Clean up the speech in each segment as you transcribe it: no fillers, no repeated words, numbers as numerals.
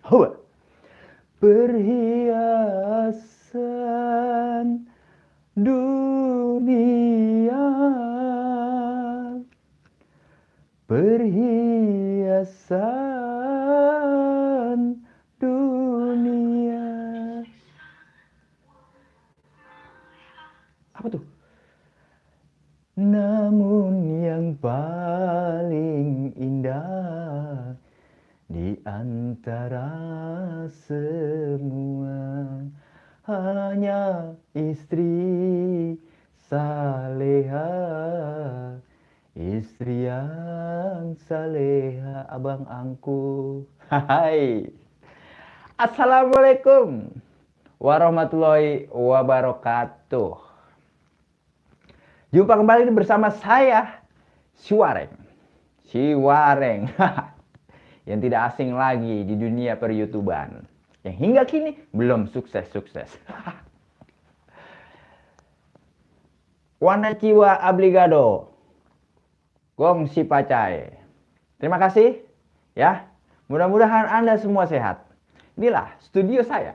Hua. Perhiasan dunia, perhiasan dunia. Apa tuh? Namun yang paling indah di antara semua hanya istri saleha, istri yang saleha, abang angku. Hai, assalamualaikum warahmatullahi wabarakatuh. Jumpa kembali bersama saya, Siwareng. Siwareng. Yang tidak asing lagi di dunia per-YouTuban. Yang hingga kini belum sukses-sukses. Wanachiwa obligado. Gong si pacai. Terima kasih ya. Mudah-mudahan Anda semua sehat. Inilah studio saya.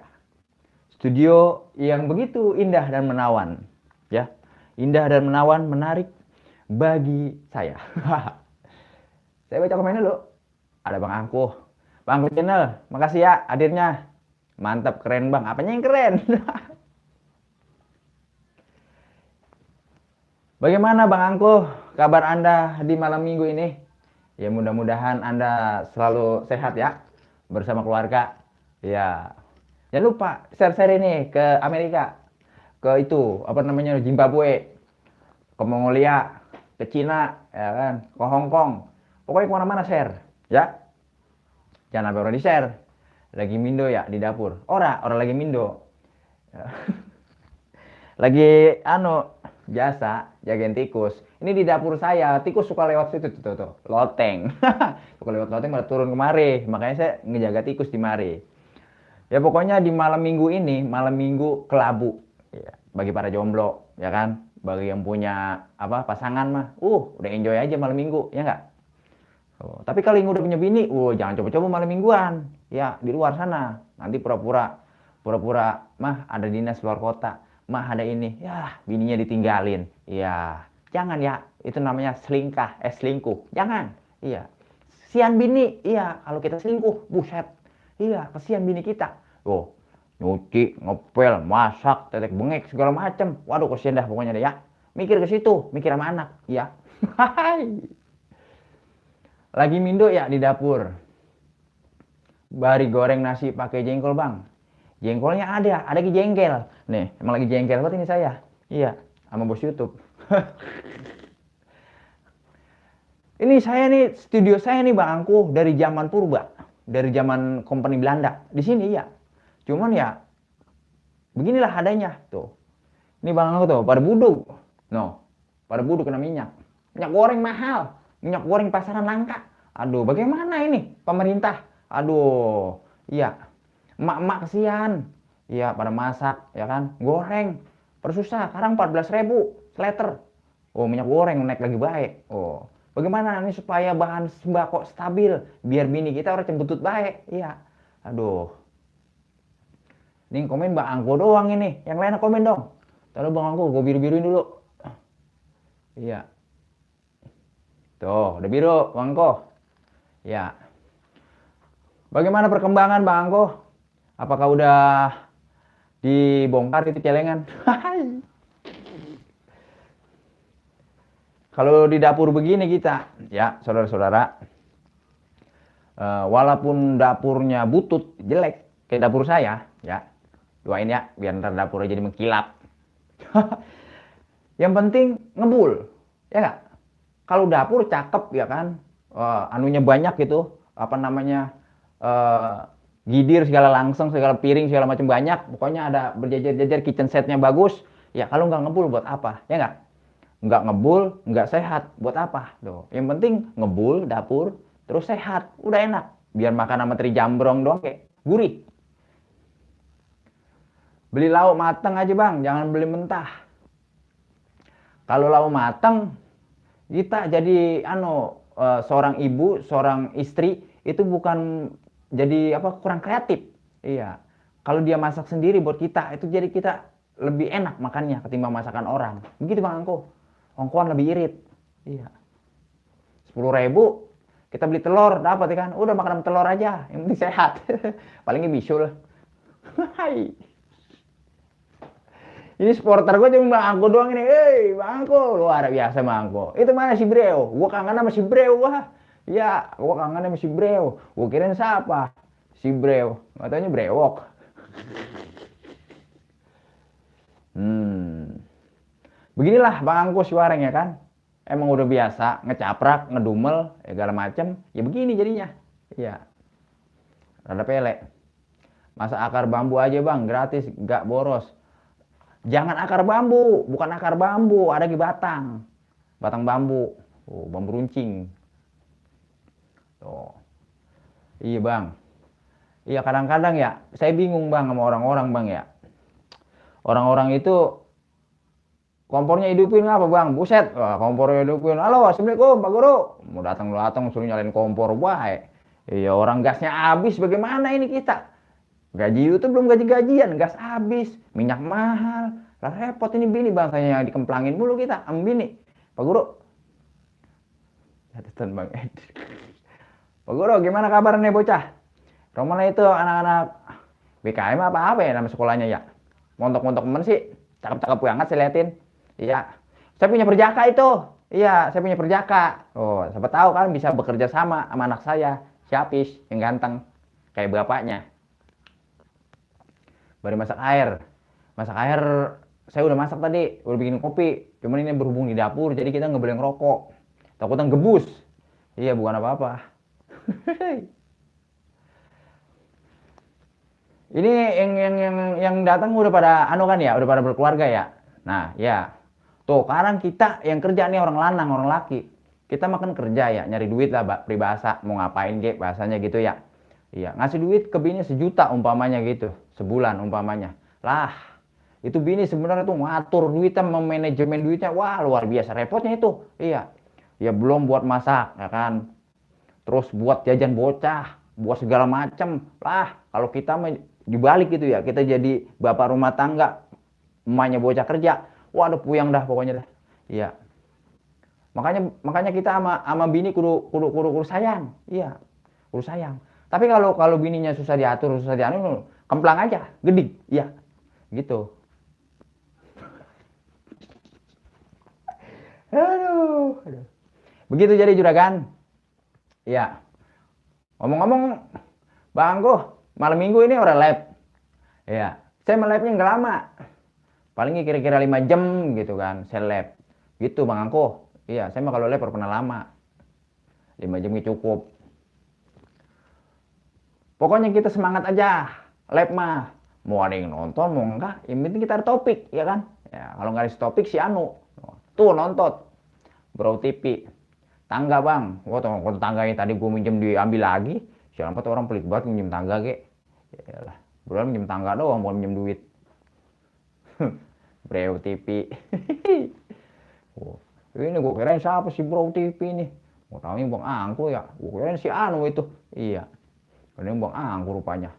Studio yang begitu indah dan menawan, ya. Indah dan menawan, menarik bagi saya. Saya baca komen dulu. Ada Bang Angkuh. Bang Angkuh Channel, makasih ya hadirnya. Mantap, keren Bang. Apanya yang keren? Bagaimana Bang Angkuh, kabar Anda di malam minggu ini? Ya mudah-mudahan Anda selalu sehat ya, bersama keluarga. Ya, jangan lupa share-share ini ke Amerika, ke itu, apa namanya, Zimbabwe, ke Mongolia, ke Cina, ya kan, ke Hong Kong. Pokoknya kemana-mana share, ya. Jangan sampai orang di share. Lagi mindo ya di dapur. Orang lagi mindo. Lagi biasa jagain tikus. Ini di dapur saya, tikus suka lewat situ tuh, loteng. Suka lewat loteng malah turun kemari. Makanya saya ngejaga tikus di mari. Ya pokoknya di malam minggu ini, malam minggu kelabu. Ya, bagi para jomblo, ya kan? Bagi yang punya pasangan mah, udah enjoy aja malam minggu, ya nggak? Oh, tapi kalau yang udah punya bini, jangan coba-coba malam mingguan. Ya, di luar sana. Nanti pura-pura mah ada dinas luar kota. Mah ada ini. Ya, bininya ditinggalin. Ya, jangan ya. Itu namanya selingkuh. Jangan. Iya. Kesian bini. Iya, kalau kita selingkuh, buset. Iya, kesian bini kita. Oh, nyuci, ngepel, masak, tetek bengek segala macem. Waduh, kesian dah pokoknya deh ya. Mikir ke situ, mikir sama anak, ya. Hai. Lagi mindo ya di dapur. Bari goreng nasi pakai jengkol bang. Jengkolnya ada lagi jengkel. Nih, emang lagi jengkel banget ini saya. Iya, sama bos YouTube. Ini saya nih, studio saya nih Bang Angkuh dari zaman purba. Dari zaman company Belanda. Di sini ya. Cuman ya, beginilah adanya. Tuh. Ini Bang Angkuh tuh, pada buduk. No, pada buduk kena minyak. Minyak goreng mahal. Minyak goreng pasaran langka. Aduh, bagaimana ini pemerintah? Aduh, iya. Emak-emak kesian. Iya, pada masak, ya kan? Goreng. Persusah, sekarang 14.000 seliter. Oh, minyak goreng naik lagi baik. Oh, bagaimana nih supaya bahan sembako stabil? Biar bini kita orang cembutut baik. Iya. Aduh. Ini komen Bang Angko doang ini. Yang lain komen dong. Taruh Bang Angko, gue biru-biruin dulu. Iya. Tuh, udah biru, Bang Angko. Ya. Bagaimana perkembangan Bang Angko? Apakah udah dibongkar itu celengan? Kalau di dapur begini kita, ya saudara-saudara, walaupun dapurnya butut, jelek, kayak dapur saya, ya, doain ya, biar ntar dapurnya jadi mengkilap. Yang penting ngebul, ya nggak? Kalau dapur cakep, ya kan, anunya banyak gitu, apa namanya, gidir segala langseng, segala piring, segala macam banyak, pokoknya ada berjajar-jajar, kitchen setnya bagus, ya kalau nggak ngebul buat apa, ya nggak? Nggak ngebul, nggak sehat, buat apa? Tuh. Yang penting ngebul, dapur, terus sehat, udah enak. Biar makan sama teri jambrong doang kayak gurih. Beli lauk mateng aja bang, jangan beli mentah. Kalau lauk mateng, kita jadi seorang ibu, seorang istri itu bukan jadi apa, kurang kreatif. Iya. Kalau dia masak sendiri buat kita, itu jadi kita lebih enak makannya ketimbang masakan orang. Begitu Bang Angko. Ongkoan lebih irit. Iya. 10.000 kita beli telur dapat ya kan. Udah makan telur aja, yang penting sehat. Palingnya bisul. Hai. Ini supporter gue cuma Bang Angko doang ini. Hei, Bang Angko, luar biasa Bang Angko. Itu mana si Breo? Gua kangen sama si Breo, wah. Ya, gua kangen sama si Breo. Gua kirain siapa? Si Breo. Katanya brewok. Hmm. Beginilah Bang Angko si Wareng ya kan. Emang udah biasa ngecaprak, ngedumel, ya segala macem. Ya begini jadinya. Iya. Rada pelek. Masa akar bambu aja Bang, gratis, gak boros. Jangan akar bambu, bukan akar bambu, ada di batang. Batang bambu. Oh, bambu runcing. Tuh. Iya Bang. Iya kadang-kadang ya, saya bingung Bang sama orang-orang Bang ya. Orang-orang itu kompornya hidupin apa Bang? Buset, wah, kompornya hidupin. Halo, Assalamualaikum Pak Guru. Mau datang suruh nyalain kompor, baik. Iya orang gasnya habis, bagaimana ini kita? Gaji itu belum gaji-gajian, gas habis, minyak mahal. Lah repot ini bini bangsanya yang dikemplangin mulu kita, bini. Pak Guru. Catatan Bang Ed. Pak Guru, gimana kabarnya bocah? Romana itu anak-anak BKM apa ya nama sekolahnya ya? Montok-montok temen sih, cakep-cakep banget saya liatin. Iya, saya punya perjaka itu. Iya, saya punya perjaka. Oh, siapa tahu kan bisa bekerja sama anak saya, Siapis, yang ganteng, kayak bapaknya. Baru masak air. Masak air, saya udah masak tadi, udah bikin kopi. Cuman ini berhubung di dapur, jadi kita nggak boleh ngerokok. Takutnya gebus. Iya, bukan apa-apa. Ini yang datang udah pada anu kan ya, udah pada berkeluarga ya. Nah, ya. Tuh, sekarang kita yang kerja nih orang lanang, orang laki. Kita makan kerja ya, nyari duit lah, peribahasa. Mau ngapain ge, bahasanya gitu ya. Iya, ngasih duit ke bini 1 juta umpamanya gitu, sebulan umpamanya. Lah, itu bini sebenarnya tuh ngatur duitnya, memanajemen duitnya, wah luar biasa repotnya itu. Iya, ya belum buat masak, ya kan. Terus buat jajan bocah, buat segala macem. Lah, kalau kita dibalik gitu ya, kita jadi bapak rumah tangga, emaknya bocah kerja, waduh puyang dah pokoknya dah. Iya. Makanya kita sama bini kudu sayang. Iya. Kudu sayang. Tapi kalau bininya susah diatur, susah dianu, kemplang aja, gedik. Iya. Gitu. Aduh. Begitu jadi juragan. Iya. Ngomong-ngomong, Bang Angko, malam minggu ini orang lab. Iya. Saya melabnya nggak lama. Palingnya kira-kira 5 jam gitu kan, saya lab. Gitu Bang Angko. Iya, saya mah kalau lab pernah lama. 5 jam cukup. Pokoknya kita semangat aja. Lab mah. Mau ada yang nonton, mau enggak. Yang penting kita ada topik, ya kan? Ya, kalau nggak ada topik si Anu. Tuh nonton. Bro TV. Tangga Bang. Wah, tangga yang tadi gue minjem diambil lagi. Siapa tuh orang pelit banget minjem tangga, ge. Yalah. Bro minjem tangga doang, bukan minjem duit. Bro TV. Oh, ini gue kirain siapa sih Bro TV ini? Mau tahu Bang Angko ya? Gue kirain si Anu itu. Iya. Ini Bang Angko rupanya.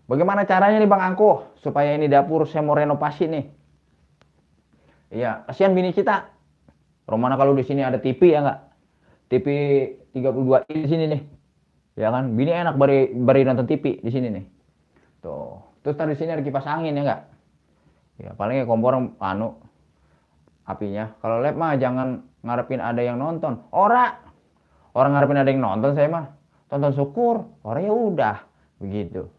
Bagaimana caranya nih Bang Angko supaya ini dapur saya mau renovasi nih? Iya, kasihan bini kita. Romana kalau di sini ada TV ya nggak? TV 32 di sini nih. Ya kan, bini enak bari nonton TV di sini nih. Tuh. Terus tadi di sini ada kipas angin ya nggak? Ya paling kompor anu apinya. Kalau lab mah jangan ngarepin ada yang nonton. Orang ngarepin ada yang nonton saya mah. Tonton syukur, orang ya udah begitu.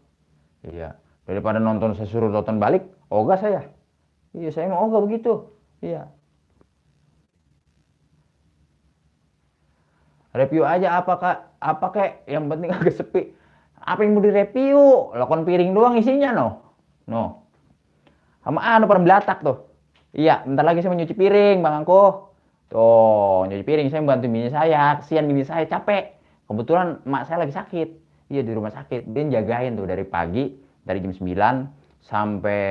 Iya, daripada nonton saya suruh tonton balik, ogah saya. Iya, saya mau ogah begitu. Iya. Review aja apa kek yang penting agak sepi. Apa yang mau direview? Lakon piring doang isinya no. Sama anu pada belatak tuh. Iya, bentar lagi saya mau nyuci piring, Bang Angko. Tuh, nyuci piring saya bantu bini saya, kesian bini saya capek. Kebetulan emak saya lagi sakit. Iya, di rumah sakit. Dia jagain tuh dari pagi, dari jam 9 sampai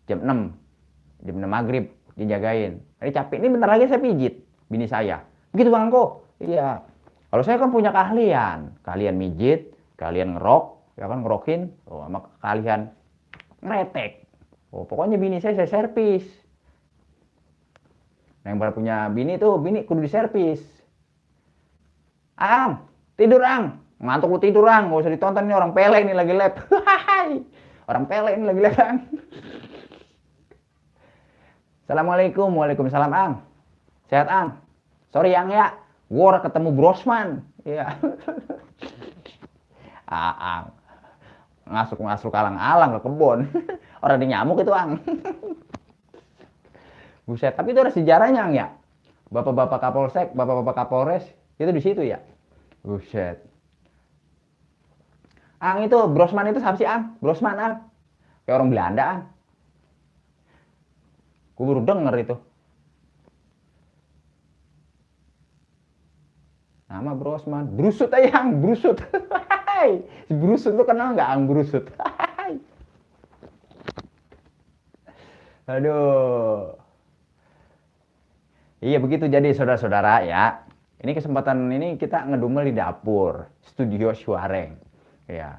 jam 6. Jam 6 maghrib dia jagain. Jadi capek. Ini bentar lagi saya pijit bini saya. Begitu Bang Angko. Iya. Kalau saya kan punya keahlian mijit, Sekalian ngerok, ya kan ngerokin, sama kalian ngeretek. Pokoknya bini saya servis. Nah, yang pada punya bini tuh, bini kudu diservis. Ang, tidur Ang. Ngantuk lu tidur Ang, gak usah ditonton nih orang pele nih lagi lab. Orang pele ini lagi lab Ang. Assalamualaikum, waalaikumsalam Ang. Sehat Ang. Sorry Ang ya, gua ketemu Brosman. Iya. Ang. Ngasuk alang-alang ke kebun. Orang di nyamuk itu Ang. Buset, tapi itu ada sejarahnya Ang ya. Bapak-bapak Kapolsek, bapak-bapak Kapolres, itu di situ ya. Buset. Ang itu, Brosman itu siapa sih Ang? Brosman Ang. Kayak orang Belanda Ang. Gue baru denger itu. Nama Brosman. Brusut aja Ang, Brusut. Si Brusut tuh kenal nggak Ang Brusut? Aduh. Iya begitu jadi saudara-saudara ya. Ini kesempatan ini kita ngedumel di dapur, studio Syuareng. Ya.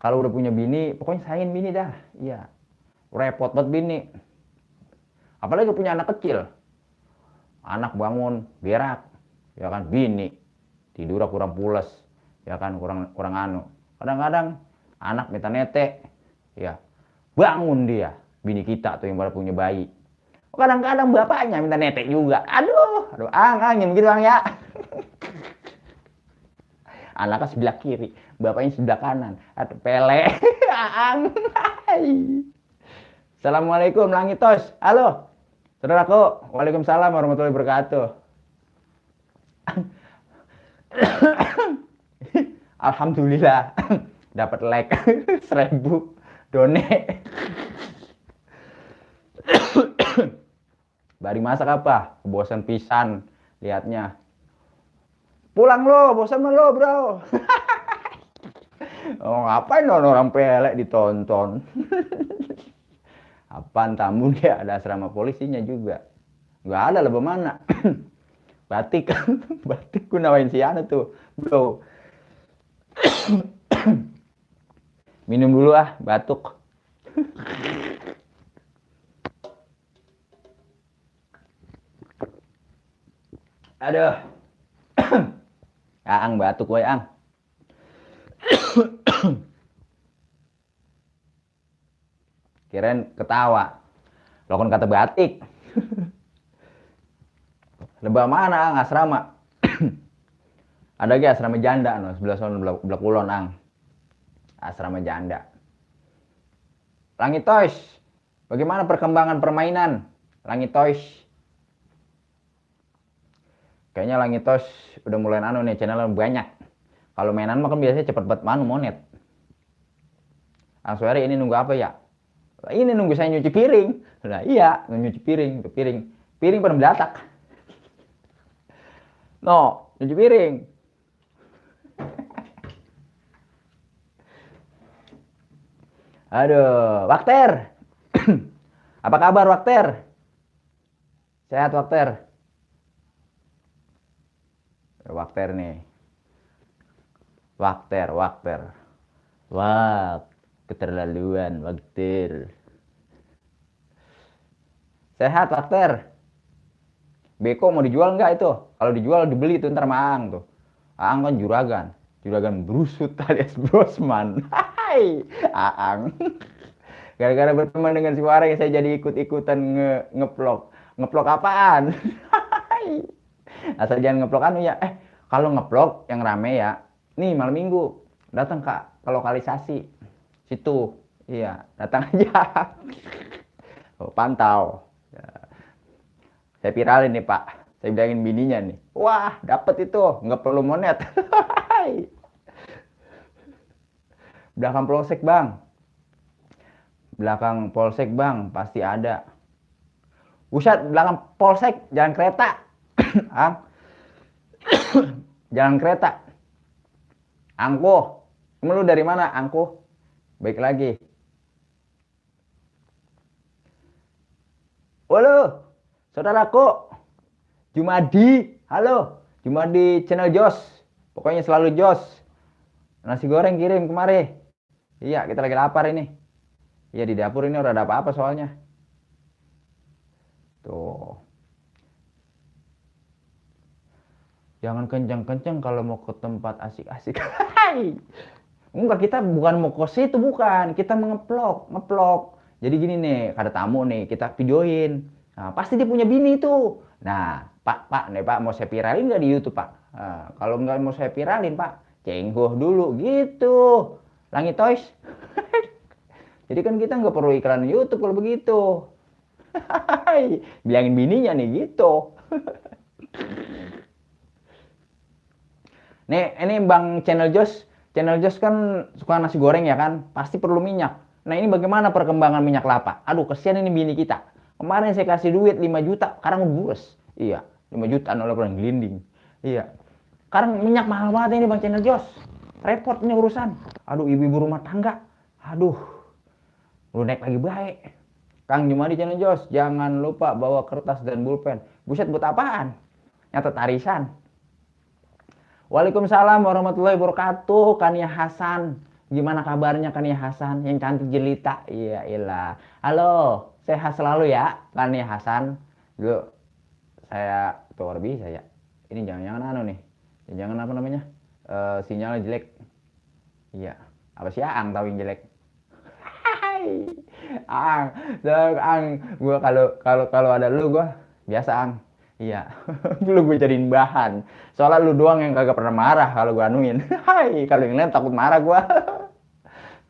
Kalau udah punya bini, pokoknya sayangin bini dah. Iya. Repot banget bini. Apalagi punya anak kecil. Anak bangun berak, ya kan bini tidur kurang pules, ya kan kurang anu. Kadang-kadang anak minta netek, ya bangun dia. Bini kita tuh yang baru punya bayi. Kadang-kadang bapaknya minta netek juga. Aduh, Ang begitu Ang ya. Anaknya sebelah kiri, bapaknya sebelah kanan. Aduh, pele. Ang. Assalamualaikum Langitos. Halo. Saudaraku, waalaikumsalam warahmatullahi wabarakatuh. Alhamdulillah, dapat like 1000 done. Bari masak apa? Bosan pisan liatnya. Pulang lo, bosan lo bro. Oh, ngapain orang pelek ditonton? Apaan tamu dia, ada asrama polisinya juga. Nggak ada lah bagaimana. Batik gue nawain si Ana tuh bro. Minum dulu ah, batuk. Aduh. Ang batuk gue Ang. Kirain ketawa. Lo kan kata batik. Lebah mana Ang asrama? Ada lagi asrama janda no, sebelah sana belah kulon Ang. Asrama janda. Langit Toys. Bagaimana perkembangan permainan? Langit Toys. Kayaknya Langit Toys udah mulai anu nih, channel banyak. Kalau mainan mah kan biasanya cepet banget monet. Ang Suari ini nunggu apa ya? Ini nunggu saya nyuci piring. Nah iya, nyuci piring. Piring pada belatak. No, nyuci piring. Aduh, Wakter. Apa kabar Wakter? Sehat Wakter? Wakter nih. Wakter. Wah, keterlaluan Wakter. Sehat Wakter? Beko mau dijual nggak itu? Kalau dijual dibeli tuh ntar sama Ang tuh. Ang kan juragan Brusut alias Brosman. Hai, Ang. Gara-gara berteman dengan si Wareng saya jadi ikut-ikutan ngeplok. Ngeplok apaan? Asal jangan ngeplok anu ya. Kalau ngeplok yang rame ya. Nih malam minggu datang ke lokalisasi situ. Iya, datang aja. Pantau. Ya. Saya viralin nih Pak. Saya bilangin bininya nih. Wah, dapet itu, nggak perlu monet. Belakang polsek Bang. Belakang polsek Bang, pasti ada. Buset, belakang polsek jalan kereta. Ang. Jalan kereta. Angko. Kamu lu dari mana, Angko? Baik lagi. Halo, saudaraku. Jumadi. Halo, Jumadi channel Jos. Pokoknya selalu Jos. Nasi goreng kirim kemari. Iya, kita lagi lapar ini. Iya, di dapur ini udah ada apa-apa soalnya. Tuh. Jangan kencang-kencang kalau mau ke tempat asik-asik. Hai. Enggak, kita bukan mau ke situ, bukan. Kita ngeplok. Jadi gini nih, ada tamu nih, kita videoin. Nah, pasti dia punya bini tuh. Nah, Pak, nih Pak, mau saya viralin nggak di YouTube, Pak? Nah, kalau nggak mau saya viralin, Pak, cenggoh dulu, gitu. Langit Toys. Jadi kan kita nggak perlu iklan YouTube kalau begitu. Bilangin bininya nih, gitu. Nih, ini Bang Channel Jos kan suka nasi goreng ya kan? Pasti perlu minyak. Nah, ini bagaimana perkembangan minyak kelapa? Aduh, kesian ini bini kita. Kemarin saya kasih duit 5 juta, sekarang bures. Iya, 5 juta oleh orang gelinding. Iya. Sekarang minyak mahal banget ini Bang Channel Jos. Repot ini urusan. Aduh, ibu-ibu rumah tangga. Aduh, lu naik lagi baik. Kang Jumadi Channel Jos, jangan lupa bawa kertas dan pulpen. Buset, buat apaan? Nyatet arisan. Waalaikumsalam warahmatullahi wabarakatuh, Kania Hasan. Gimana kabarnya Kania Hasan? Yang cantik jelita. Iya, ilah. Halo, sehat selalu ya, Kania Hasan. Dulu saya keluar bisa ya. Ini jangan-jangan anu nih. Jangan apa namanya? Sinyalnya jelek. Iya. Apa sih Ang tahu yang jelek? Hai. Ang, gua kalau ada lu gua biasa Ang. Iya, lu gue jadiin bahan. Soalnya lu doang yang kagak pernah marah kalau gue anuin. Hai, kalau yang lain takut marah gue.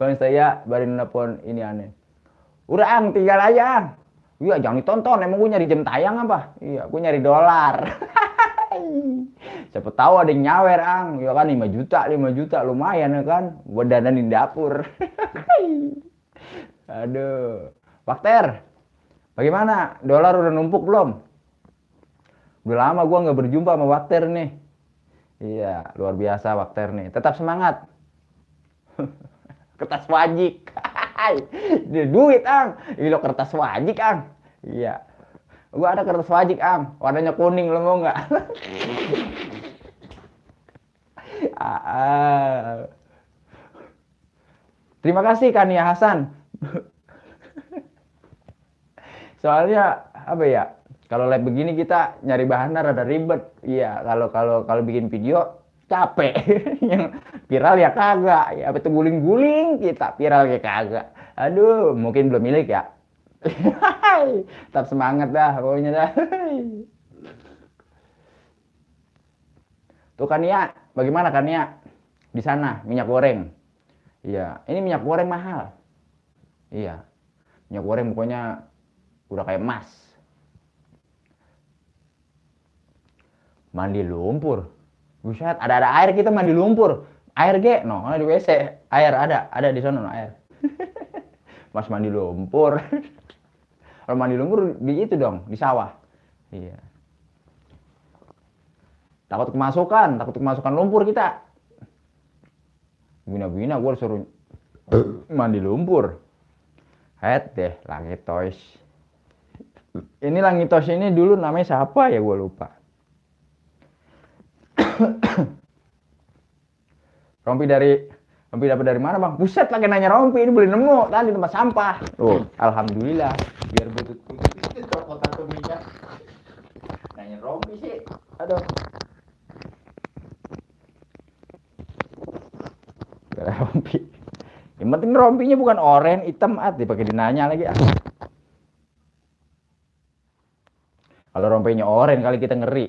Bang saya baru nelfon ini aneh. Udah Ang, tinggal aja Ang. Iya, jangan ditonton. Emang gue nyari jam tayang apa? Iya, gue nyari dolar. Siapa tahu ada yang nyawer Ang. Ya kan 5 juta lumayan ya kan. Buat dandanin dapur. Aduh. Wakter, bagaimana? Dolar udah numpuk belum? Udah lama gue nggak berjumpa sama Wakter nih. Iya, luar biasa Wakter nih. Tetap semangat. Kertas wajik. Duit, Ang. Ilo kertas wajik, Ang. Iya. Gue ada kertas wajik, Ang. Warnanya kuning, lo mau nggak? Terima kasih Kania Hasan. Soalnya apa ya? Kalau live begini kita nyari bahannya rada ribet. Iya, kalau bikin video capek. Yang viral ya kagak. Ya betul guling-guling kita viral ya kagak. Aduh, mungkin belum milik ya. Tetap semangat dah pokoknya dah. Tuh Kania, bagaimana Kania? Di sana minyak goreng. Iya, ini minyak goreng mahal. Iya. Minyak goreng pokoknya udah kayak emas. Mandi lumpur. Buset, ada air kita mandi lumpur. Air ge, no, di WC. Air ada di sana no, air. Mas mandi lumpur. Kalau mandi lumpur di itu dong, di sawah. Iya. Takut kemasukan lumpur kita. Bina-bina gue suruh mandi lumpur. Het deh, Langit Toys. Ini Langit Toys ini dulu namanya siapa ya gue lupa. Rompi dapat dari mana Bang? Buset lagi nanya rompi, ini boleh nemu tadi di tempat sampah. Oh, alhamdulillah. Biar butut-butut itu kotak tuh minyak. Nanya rompi sih. Aduh. Rompi. Yang penting rompinya bukan oranye, hitam dipakai dinanya lagi. Kalau rompinya oranye kali kita ngeri.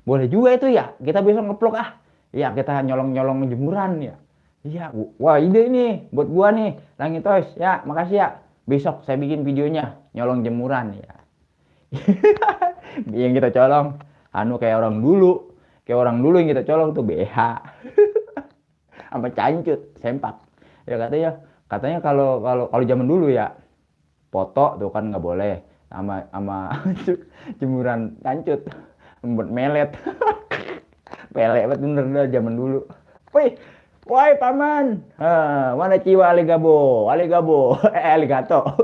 Boleh juga itu ya, kita besok ngeplok Iya, kita nyolong-nyolong jemuran ya. Iya, wah ide ini buat gua nih, Langit Toys. Ya, makasih ya. Besok saya bikin videonya nyolong jemuran ya. Yang kita colong kayak orang dulu. Kayak orang dulu yang kita colong tuh BH. Sama cancut, sempak. Ya katanya kalau zaman dulu ya, foto tuh kan nggak boleh sama jemuran cancut. Membuat melet. Pelet bener dah zaman dulu. Woi paman. Mana ciwa aligabo, aligato.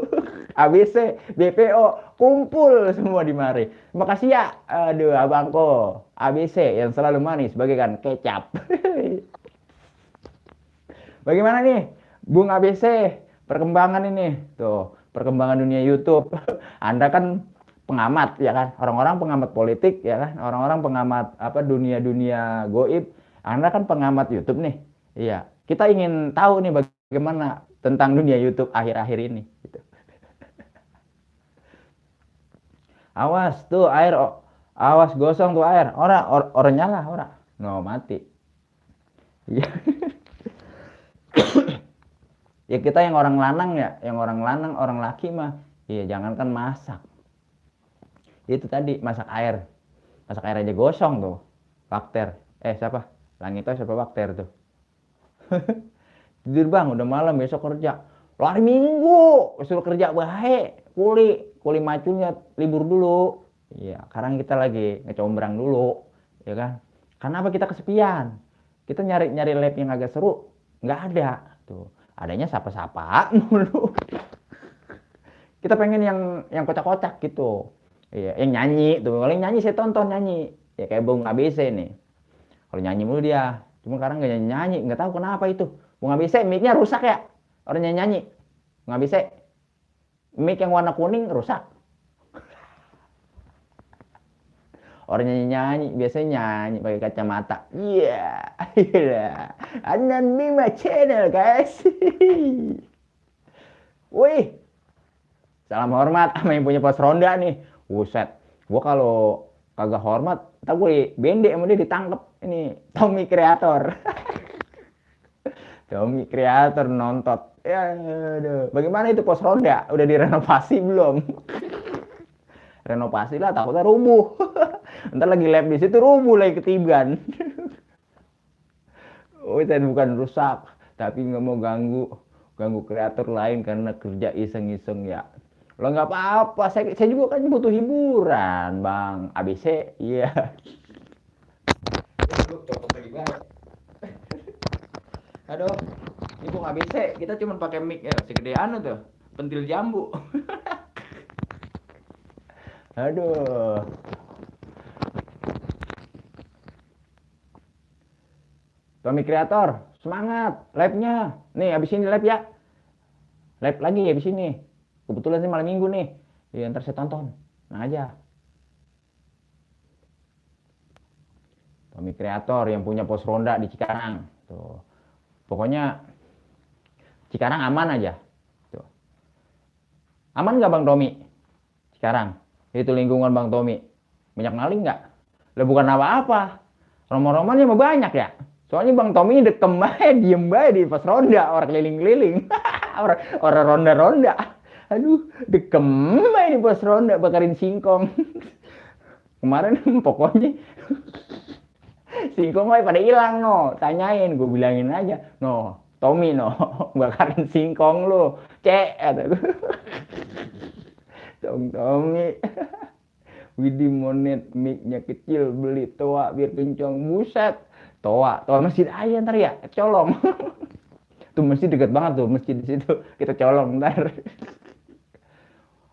ABC, BPO, kumpul semua di mari. Makasih ya, aduh abangko, ABC yang selalu manis bagaikan kecap. Bagaimana nih, Bung ABC, perkembangan ini? Tuh, perkembangan dunia YouTube. Anda kan pengamat ya kan, orang-orang pengamat politik ya kan, orang-orang pengamat apa dunia-dunia goib. Anda kan pengamat YouTube nih. Iya, kita ingin tahu nih bagaimana tentang dunia YouTube akhir-akhir ini. Gitu. Awas tuh air, awas gosong tuh air. Orang nyala, orang. No mati. Iya. Ya kita yang orang lanang ya, yang orang lanang, orang laki mah, iya jangankan masak. Itu tadi masak air aja gosong tuh, bakter. Siapa? Langit itu siapa bakter tuh? Tidur bang, udah malam besok kerja. Hari Minggu, suruh kerja baik, kuli macunya libur dulu. Iya, sekarang kita lagi ngecombrang dulu, ya kan? Kenapa kita kesepian? Kita nyari lab yang agak seru, nggak ada tuh. Adanya sapa-sapa mulu. Kita pengen yang kocak-kocak gitu. Iya, yang nyanyi tuh. Kalau yang nyanyi saya tonton nyanyi. Ya kayak Bung ABC nih. Kalau nyanyi mulu dia. Cuma sekarang nggak nyanyi, nggak tahu kenapa itu. Bung ABC mic-nya rusak ya. Orang nyanyi. Bung ABC mic yang warna kuning rusak. Orang nyanyi biasanya nyanyi pakai kacamata. Iya, yeah. Anan Bima Channel guys. Wih, salam hormat sama yang punya pos ronda nih. Buset, gua kalau kagak hormat, tak gue bende sama dia ditangkep. Ini Tommy Kreator. Tommy Kreator nonton. Ya, aduh. Bagaimana itu pos ronda? Udah direnovasi belum? Renovasi lah, takutnya rubuh. Ntar lagi lab di situ rubuh lagi ketiban. Oh, itu bukan rusak, tapi nggak mau ganggu kreator lain karena kerja iseng-iseng ya. Lo nggak apa-apa, saya juga kan butuh hiburan, Bang ABC. Iya. Aduh, ini Bung ABC, kita cuma pakai mic ya, segedean tuh, pentil jambu. Aduh. Tommy Kreator, semangat, live-nya. Nih, habis ini live ya. Live lagi habis ini. Kebetulan sih malam minggu nih. Ya, ntar saya tonton. Nah aja. Tommy Kreator yang punya pos ronda di Cikarang. Tuh. Pokoknya Cikarang aman aja. Tuh. Aman nggak Bang Tommy? Cikarang. Itu lingkungan Bang Tommy. Banyak maling nggak? Lah bukan apa-apa. Roman-romannya mah banyak ya. Soalnya Bang Tommy dekem aja, diem aja di pos ronda. Orang keliling-keliling. orang ronda-ronda. Aduh, dekem aja di pos ronda bakarin singkong. Kemarin pokoknya singkong aja pada hilang no. Tanyain, gue bilangin aja. No, Tommy no. Bakarin singkong lu. Cek, kata gue. Tommy. Widih monet mic-nya kecil, beli toa biar kencang. Buset. Toa masjid aja ntar ya, colong. Tuh masjid dekat banget tuh, masjid di situ. Kita colong ntar.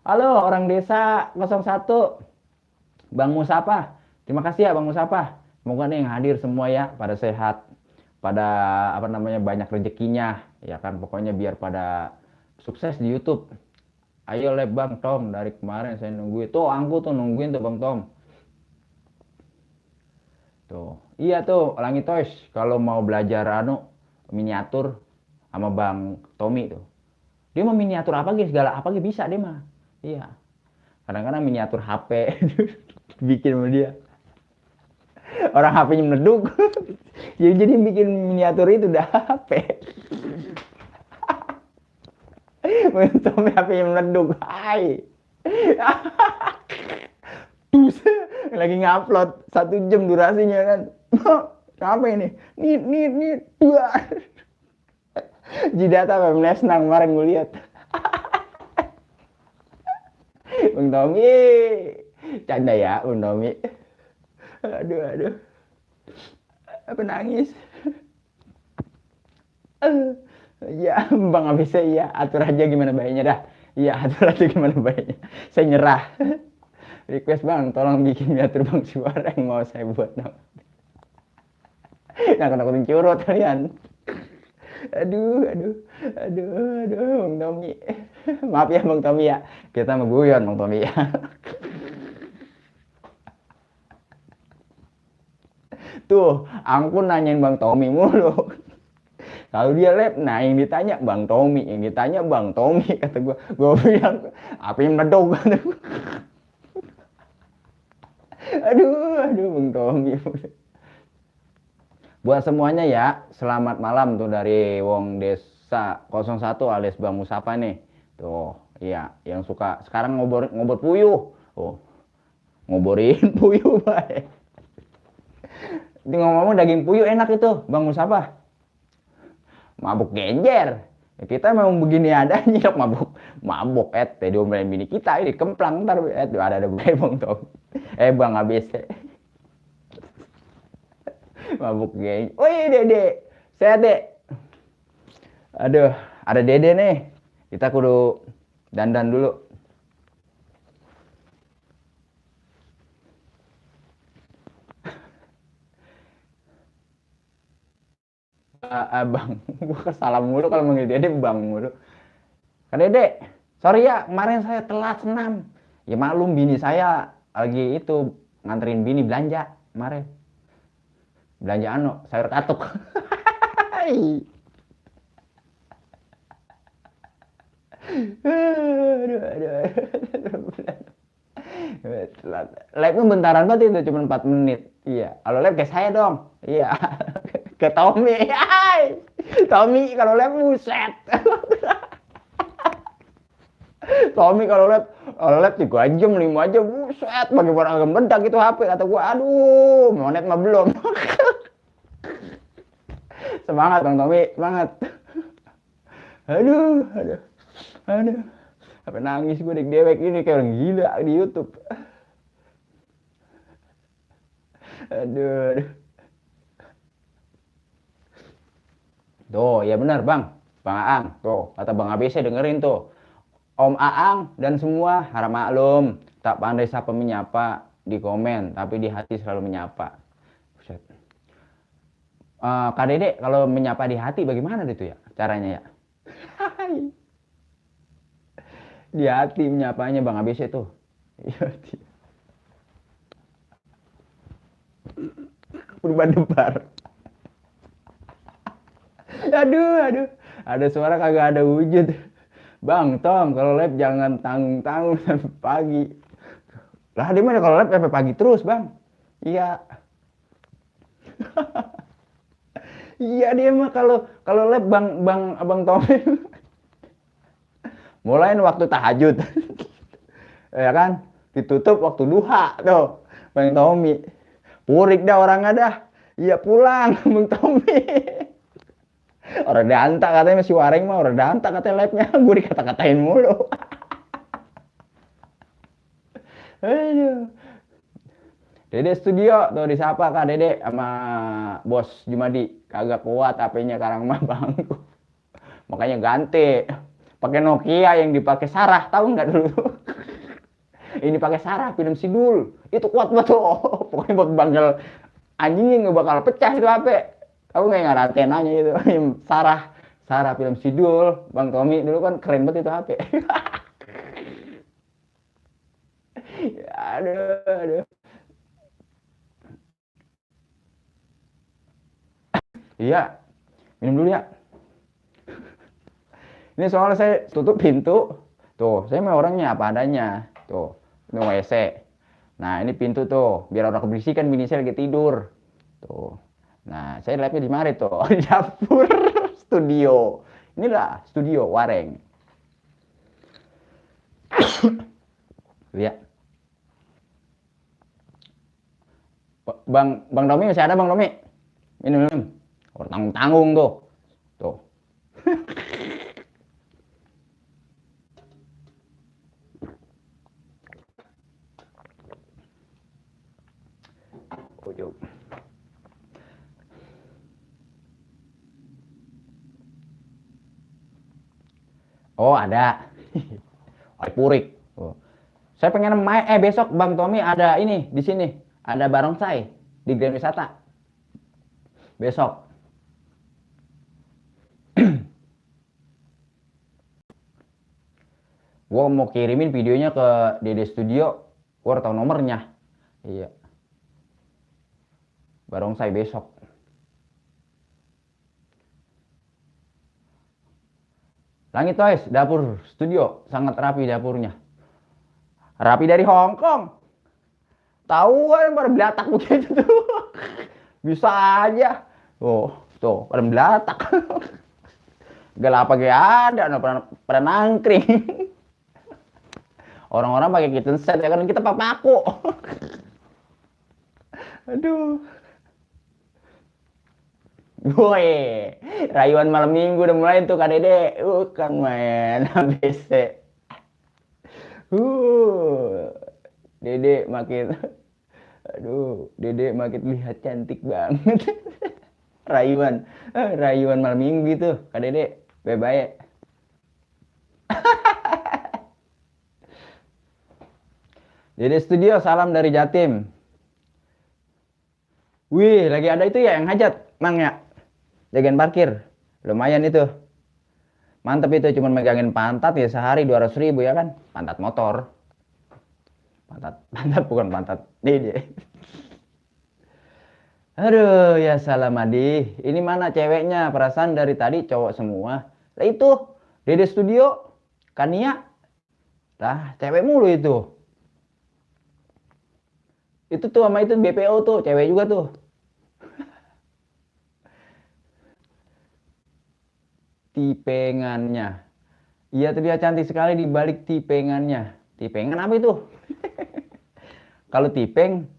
Halo orang desa 01. Bang Musapa. Terima kasih ya Bang Musapa. Semoga nih yang hadir semua ya pada sehat, pada apa namanya banyak rezekinya, ya kan pokoknya biar pada sukses di YouTube. Ayo live Bang Tom, dari kemarin saya nungguin. Tuh aku tuh nungguin tuh Bang Tom. Tuh. Iya tuh, Langit Toys kalau mau belajar miniatur sama Bang Tommy tuh. Dia mau miniatur apa gitu, segala apa gitu bisa dia mah. Iya. Kadang-kadang miniatur HP bikin sama dia. Orang HP-nya meleduk. Jadi bikin miniatur itu udah HP. Tommy HP-nya meleduk. Hai. Lagi ngupload 1 jam durasinya kan. Apa ini? Nih 2. Jidata Pemles nang kemarin gue lihat. Bang Tommy, canda ya Bang Tommy. Aduh. Apa nangis? Ya Bang ABC ya, atur aja gimana baiknya dah. Iya, atur gimana baiknya. Saya nyerah. Request bang, tolong bikin miniatur bang suara yang mau saya buat. Nakut-nakutin curut kalian. Aduh, aduh, aduh, aduh, Bang Tommy. Maaf ya Bang Tommy ya. Kita mau guyon Bang Tommy ya. Tuh, aku nanyain Bang Tommy mulu. Kalau dia lab, nah yang ditanya Bang Tommy, yang ditanya Bang Tommy, kata gue. Gue bilang, apa yang meledak? Aduh, aduh Bang Tommy. Buat semuanya ya, selamat malam tuh dari Wong Desa 01 alias Bang Musapa nih. Tuh, iya, yang suka sekarang ngobor puyuh. Oh, ngoborin puyuh baik. Ini ngomong-ngomong daging puyuh enak itu, Bang Musapa. Mabuk genjer. Ya, kita memang begini adanya, mabuk mabuk diomelin bini kita ini kemplang ntar ada Bang Tom. Bang habis. Mabuk genjer. Wih, Dede. Sehat, Dek. Aduh, ada Dede nih. Kita kudu dandan dulu. Bang, gue kesalah mulu kalau manggil Dede Bang mulu. Kak Dede, sorry ya, kemarin saya telat senam. Ya maklum bini saya lagi itu nganterin bini belanja kemarin. Belanja sayur katuk. Aduh, aduh, aduh. Labnya bentaran banget itu, cuma 4 menit. Iya, kalau lab kayak saya dong. Iya, ke Tommy. Hai. Tommy kalau lab buset. Tommy kalau lab 3 jam, 5 jam, buset. Bagaimana agak bedak itu HP. Kata gua, aduh, monet mah belum. Semangat Bang Tommy, semangat. Aduh, aduh, aduh. Apa nangis gue dewek ini kayak orang gila di YouTube. Aduh, aduh. Tuh, ya benar Bang. Bang Aang, tuh, kata Bang ABC dengerin tuh. Om Aang dan semua harap maklum, tak pandai sapa menyapa di komen, tapi di hati selalu menyapa. Buset. Kak Dede, kalau menyapa di hati bagaimana itu ya caranya ya? Di hati menyapanya Bang ABC tuh. Berdebar. Aduh, aduh. Ada suara kagak ada wujud. Bang Tom, kalau lab jangan tanggung-tanggung sampai pagi. Lah di mana kalau lab sampai pagi terus, Bang? Iya. Iya dia mah kalau lab Abang Tom mulain waktu tahajud. Ya kan? Ditutup waktu duha tuh. Bang Tommy. Purik dah orang ada. Iya pulang, Bang Tommy. Orang danta katanya masih Wareng mah orang danta katanya labnya. Gue dikata-katain mulu. Aduh. Dede studio tuh disapa Kak Dede sama Bos Jumadi. Kagak kuat HP-nya karang mah Bang. Makanya ganti. Pakai Nokia yang dipakai Sarah, tahu nggak dulu? Ini pakai Sarah film Sidul. Itu kuat banget tuh. Pokoknya buat banggal anjingnya nggak bakal pecah itu HP. Tahu nggak yang ada antenanya itu? Sarah film Sidul. Bang Tommy dulu kan keren banget itu HP. Aduh, aduh. Iya, minum dulu ya. Ini soalnya saya tutup pintu. Tuh, saya mah orangnya apa adanya. Tuh, ini WC. Nah, ini pintu tuh, biar orang keberisikan bini saya lagi tidur. Tuh. Nah, saya labnya di mana tuh? Di dapur studio. Inilah studio Wareng. Lihat. Bang Tommy masih ada Bang Tommy? Minum. Orang tanggung tuh. Tuh. Oh, ada. Purik. Oh. Saya pengen main, besok Bang Tommy ada ini di sini, ada barongsai di Grand Wisata. Besok. Gua mau kirimin videonya ke Dede Studio, gua udah tahu nomornya. Iya. Barongsai besok. Langit Toys, dapur studio, sangat rapi dapurnya. Rapi dari Hong Kong. Tahu kan pada belatak begitu tuh. Bisa aja. Oh, tuh pada belatak. Gak apa gak ada, pada nangkring. Orang-orang pakai kitchen set ya kan, kita pakai paku. Aduh. Woi, rayuan malam minggu udah mulai tuh Kak Dede. Kan main ABC. Dede makin, aduh, Dede makin lihat cantik banget. Rayuan malam minggu gitu, Kak Dede. Bye-bye. Dede Studio, salam dari Jatim. Wih, lagi ada itu ya yang hajat, Mang ya. Jagain parkir. Lumayan itu. Mantep itu, cuma megangin pantat ya sehari 200.000 ya kan. Pantat motor. Pantat bukan pantat Dede. Aduh, ya salam Adi. Ini mana ceweknya? Perasaan dari tadi cowok semua. Lah itu, Dede Studio, Kania. Lah, cewek mulu itu. Itu tuh sama itu BPO tuh, cewek juga tuh. Tipengannya. Iya terlihat cantik sekali di balik tipengannya. Tipengan apa itu? Kalau tipeng,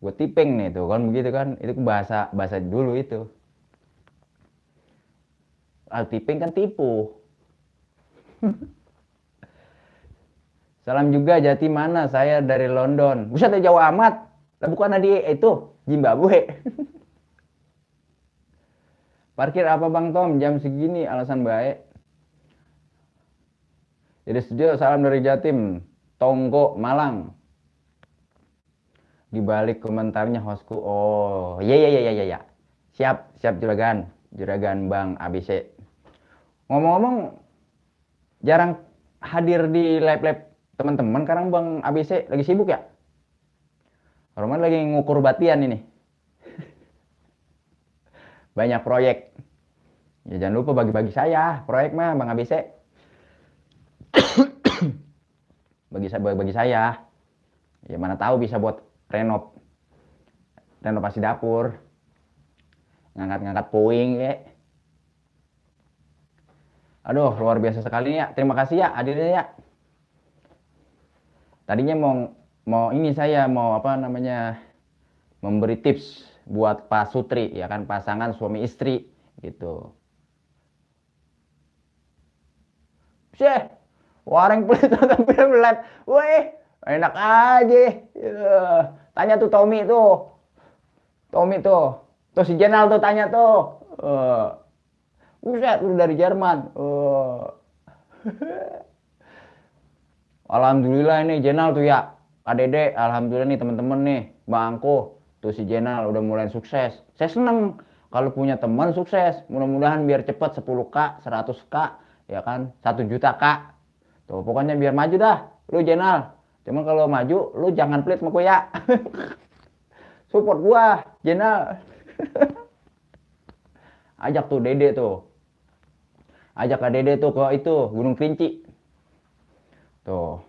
gue tipeng nih tuh kan begitu kan. Itu bahasa dulu itu. Kalau tipeng kan tipu. Salam juga Jati mana? Saya dari London. Buset jauh amat. Lah bukan di itu Zimbabwe. Parkir apa Bang Tom? Jam segini alasan baik. Jadi studio salam dari Jatim. Tonggo Malang. Di balik komentarnya hostku. Oh, iya. Siap juragan Bang ABC. Ngomong-ngomong jarang hadir di live teman-teman sekarang Bang ABC lagi sibuk ya? Roman lagi ngukur batian ini. Banyak proyek. Ya jangan lupa bagi-bagi saya proyek mah Bang ABC. bagi saya. Ya mana tahu bisa buat renovasi dapur. Ngangkat-ngangkat puing ya. Aduh, luar biasa sekali ya. Terima kasih ya hadirnya ya. Tadinya mau ini saya mau apa namanya memberi tips buat Pak Sutri ya kan pasangan suami istri gitu. Syeh, wareng pelit tampil live. Wih, enak aja. Tanya tuh Tommy tuh. Tuh si Jenal tuh tanya tuh. Buset, udah dari Jerman. Alhamdulillah ini Jenal tuh ya. Dede, alhamdulillah nih teman-teman nih, Bang Angko, tuh si Jenal udah mulai sukses. Saya seneng kalau punya teman sukses. Mudah-mudahan biar cepet 10K, 100K, ya kan, 1 juta K. Tuh pokoknya biar maju dah, lu Jenal. Cuman kalau maju, lu jangan pelit sama gue ya. Support gua, Jenal. Ajak tuh Dede tuh. Ajak Kak Dede tuh ke itu, Gunung Kerinci. Tuh.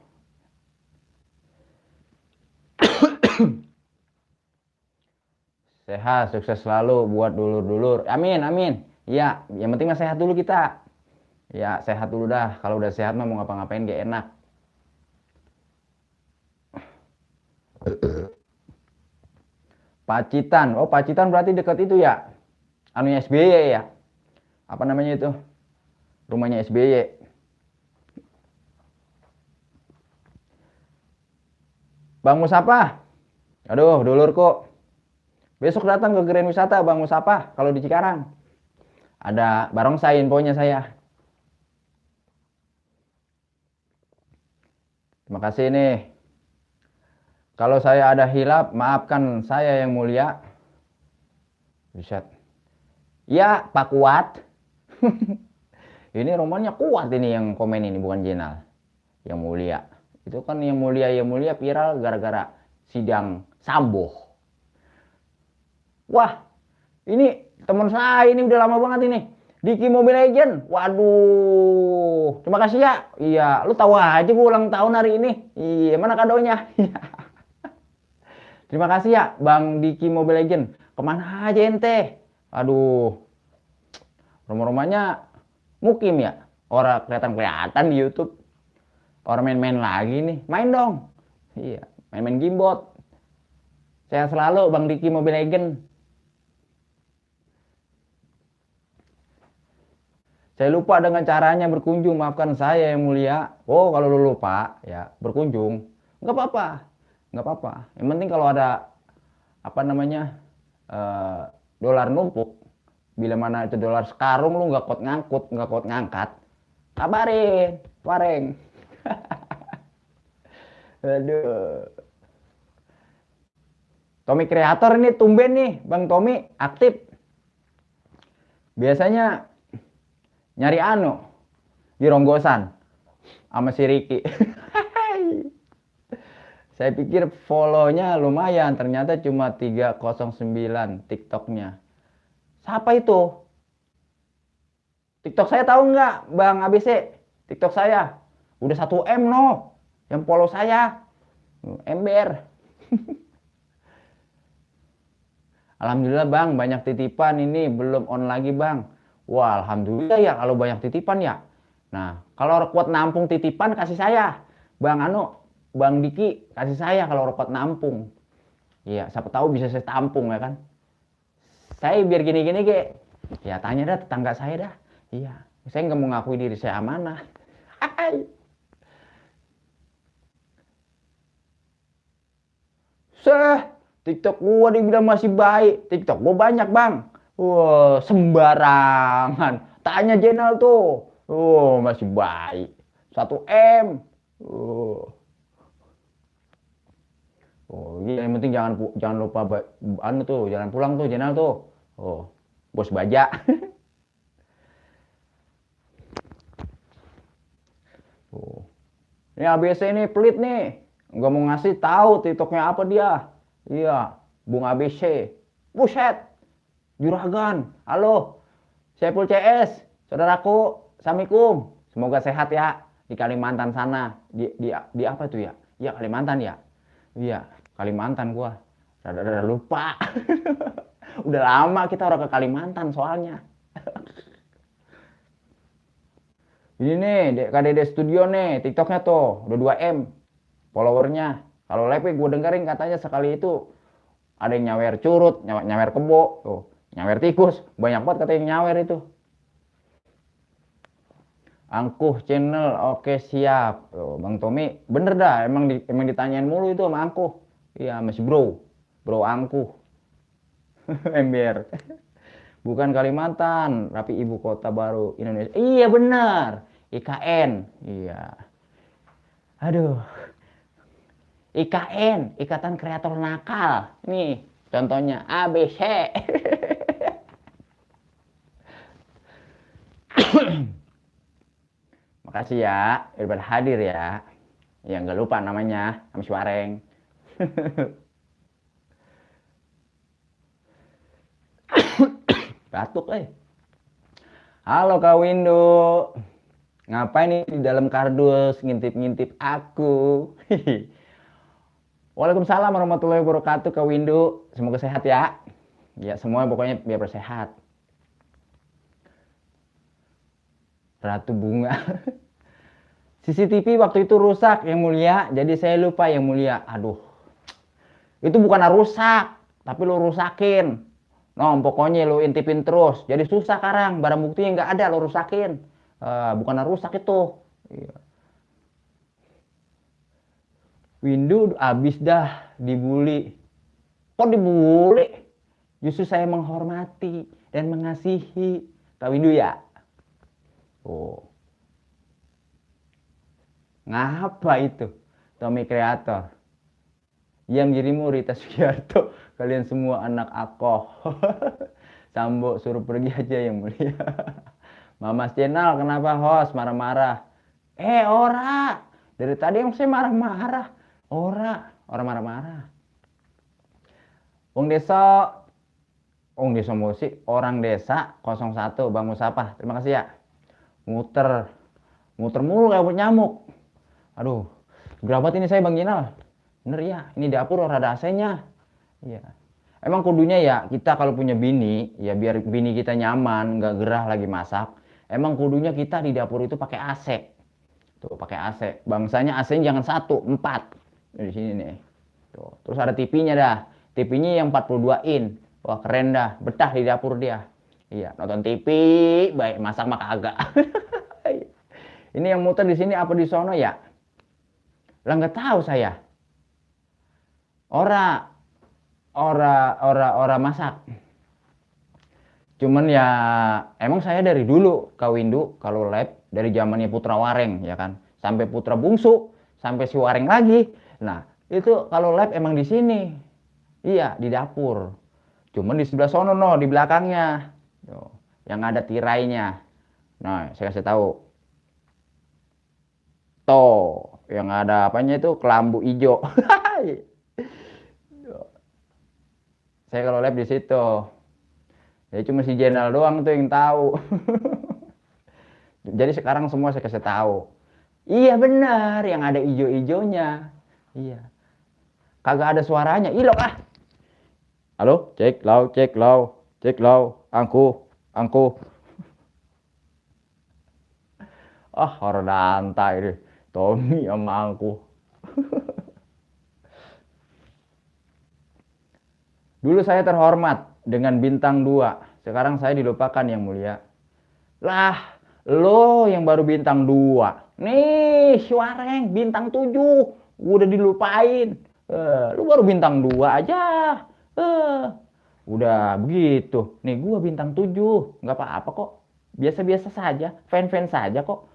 Sehat, sukses selalu buat dulur-dulur. Amin, amin. Ya, yang penting mah sehat dulu kita. Ya, sehat dulu dah. Kalau udah sehat mah mau ngapa-ngapain gak enak. Pacitan. Oh, Pacitan berarti dekat itu ya. Anunya SBY ya. Apa namanya itu? Rumahnya SBY. Bang Musapa. Aduh, dulurku. Besok datang ke Grand Wisata Bang Musapa kalau di Cikarang. Ada barongsai infonya saya. Terima kasih nih. Kalau saya ada hilap, maafkan saya yang mulia. Buset. Ya, Pak Kuat. Ini romannya Kuat ini yang komen ini, bukan Jenal. Yang mulia. Itu kan yang mulia viral gara-gara sidang Sambo. Wah, ini teman saya ini udah lama banget ini. Diki Mobile Legend. Waduh. Terima kasih ya. Iya, lu tahu aja gue ulang tahun hari ini. Iya, mana kadonya? Terima kasih ya Bang Diki Mobile Legend. Kemana aja ente? Aduh. Rumah-rumahnya mukim ya. Orang kelihatan di YouTube. Orang main-main lagi nih. Main dong. Iya, main-main gimbot. Sehat selalu Bang Diki Mobile Legend. Saya lupa dengan caranya berkunjung, maafkan saya yang mulia. Oh, kalau lu lupa, ya berkunjung. Nggak apa-apa, nggak apa-apa. Yang penting kalau ada, apa namanya, dolar numpuk, bila mana itu dolar sekarung, lu nggak kuat ngangkut, nggak kuat ngangkat, kabarin, wareng. Aduh. Tommy Kreator ini tumben nih, Bang Tommy aktif. Biasanya nyari di Ronggosan sama si Ricky. Saya pikir follow-nya lumayan, ternyata cuma 309 TikTok-nya. Siapa itu? TikTok saya tahu nggak, Bang ABC? TikTok saya udah 1 M no, yang follow saya. Ember. Alhamdulillah Bang, banyak titipan ini belum on lagi Bang. Wah, alhamdulillah ya kalau banyak titipan ya. Nah, kalau kuat nampung titipan kasih saya. Bang Diki kasih saya kalau kuat nampung. Iya, siapa tahu bisa saya tampung ya kan. Saya biar gini-gini ya tanya dah tetangga saya dah. Iya, saya nggak mau ngakui diri saya amanah. TikTok gua dibilang masih baik. TikTok gua banyak bang. Wah, sembarangan. Tanya Jenal tuh. Oh, masih baik. 1 M. Oh, iya, yang penting jangan lupa jangan pulang tuh Jenal tuh. Oh, bos baja. Oh. Ini ABC ini pelit nih. Nggak mau ngasih tahu TikToknya apa dia. Iya, Bung ABC. Buset. Juragan. Halo. Saiful CS. Saudaraku. Assalamualaikum. Semoga sehat ya di Kalimantan sana. Di apa tuh ya? Iya, Kalimantan ya. Iya, Kalimantan gua. Rada lupa. Udah lama kita orang ke Kalimantan soalnya. Ini nih, KDD Studio nih, TikToknya tuh, udah 2 M followernya. Kalau live gue dengerin katanya sekali itu ada yang nyawer curut, nyawer kebo, tuh, nyawer tikus, banyak banget katanya yang nyawer itu. Angkuh channel, oke siap. Tuh, Bang Tommy, bener dah, emang ditanyain mulu itu sama Angkuh. Iya, masih bro Angkuh. Ember. Bukan Kalimantan, tapi ibu kota baru Indonesia. Iya benar, IKN. Iya. Aduh. IKN, Ikatan Kreator Nakal. Nih, contohnya ABC. Makasih ya, udah hadir ya. Ya nggak lupa namanya, Am Wareng. Batuk Halo Kak Windu. Ngapain nih di dalam kardus ngintip-ngintip aku? Waalaikumsalam warahmatullahi wabarakatuh Kak Windu. Semoga sehat ya. Ya semua pokoknya biar bersehat. Ratu Bunga. CCTV waktu itu rusak yang mulia. Jadi saya lupa yang mulia. Aduh. Itu bukan rusak. Tapi lo rusakin. No, pokoknya lo intipin terus. Jadi susah sekarang. Barang buktinya nggak ada lo rusakin. Bukan rusak itu. Iya. Windu abis dah dibully. Kok dibully? Justru saya menghormati dan mengasihi Kak Windu ya. Oh. Ngapa itu? Tommy Creator. Yang dirimu Rita Sugiarto. Kalian semua anak akoh. Sambo suruh pergi aja yang mulia. Mamas Channel kenapa host marah-marah? Ora. Dari tadi yang saya marah-marah. Orang marah-marah. Wong desa musik, orang desa 01 Bang Musafah. Terima kasih ya. Muter mulu kayak nyamuk. Aduh, gerabat ini saya Bang Jinal. Bener ya, ini dapur orang ada AC-nya. Iya. Emang kudunya ya kita kalau punya bini, ya biar bini kita nyaman, nggak gerah lagi masak. Emang kudunya kita di dapur itu pakai AC. Tuh, pakai AC. Bangsanya AC-nya jangan 1, 4. Di sini nih. Tuh. Terus ada TV-nya dah. TV-nya yang 42 in. Wah, keren dah. Betah di dapur dia. Iya, nonton TV, baik masak mah kagak. Ini yang muter di sini apa di sono ya? Lah nggak tahu saya. Ora masak. Cuman ya emang saya dari dulu Kawindu kalau live dari zamannya Putra Wareng ya kan, sampai Putra Bungsu, sampai si Wareng lagi. Nah, itu kalau live emang di sini. Iya, di dapur. Cuman di sebelah sono no, di belakangnya. Tuh, yang ada tirainya. Nah, saya kasih tahu. Tuh, yang ada apanya itu kelambu hijau. Saya kalau live di situ. Ya cuma si Jenal doang tuh yang tahu. Jadi sekarang semua saya kasih tahu. Iya benar, yang ada ijo-ijonya. Iya. Kagak ada suaranya. Ilok ah. Halo, cek lau, angku. Ah, orang dantai deh. Tommy sama angku. Dulu saya terhormat dengan bintang 2. Sekarang saya dilupakan yang mulia. Lah, lo yang baru bintang 2. Nih, Suareng bintang 7. Udah dilupain. Lu baru bintang 2 aja. Udah begitu. Nih gua bintang 7. Nggak apa-apa kok. Biasa-biasa saja. Fan-fan saja kok.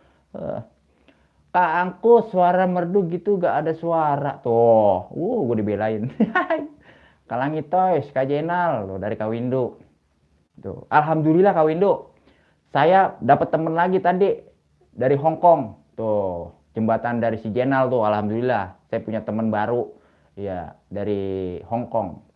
Kak Angku suara merdu gitu gak ada suara. Tuh, gua dibelain. Kalangi Toys, Kak Jenal, loh, dari Kawindu. Tuh. Alhamdulillah Kawindu. Saya dapat temen lagi tadi dari Hong Kong. Tuh, jembatan dari si Jenal tuh, alhamdulillah. Saya punya teman baru. Ya, dari Hong Kong.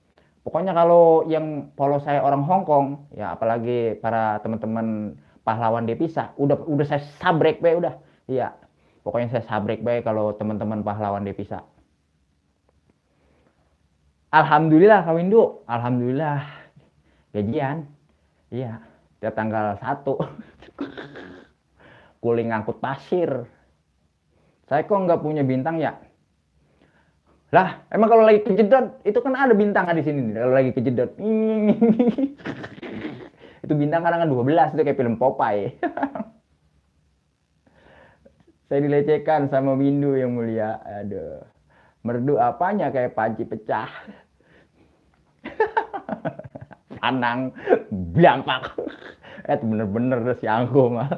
Pokoknya kalau yang follow saya orang Hong Kong, ya apalagi para teman-teman pahlawan Devisa, udah saya sabrek be udah. Iya. Pokoknya saya sabrek be kalau teman-teman pahlawan Devisa. Alhamdulillah Kawindu, alhamdulillah gajian, iya, tiap tanggal 1, kuling ngangkut pasir. Saya kok nggak punya bintang ya? Lah, emang kalau lagi kejedot, itu kan ada bintang di sini nih, kalau lagi kejedot. Itu bintang kadang 12, itu kayak film Popeye. Saya dilecehkan sama Windu yang mulia, aduh. Merdu apanya kayak panci pecah. Panang blampak. Bener-bener si Angku mah.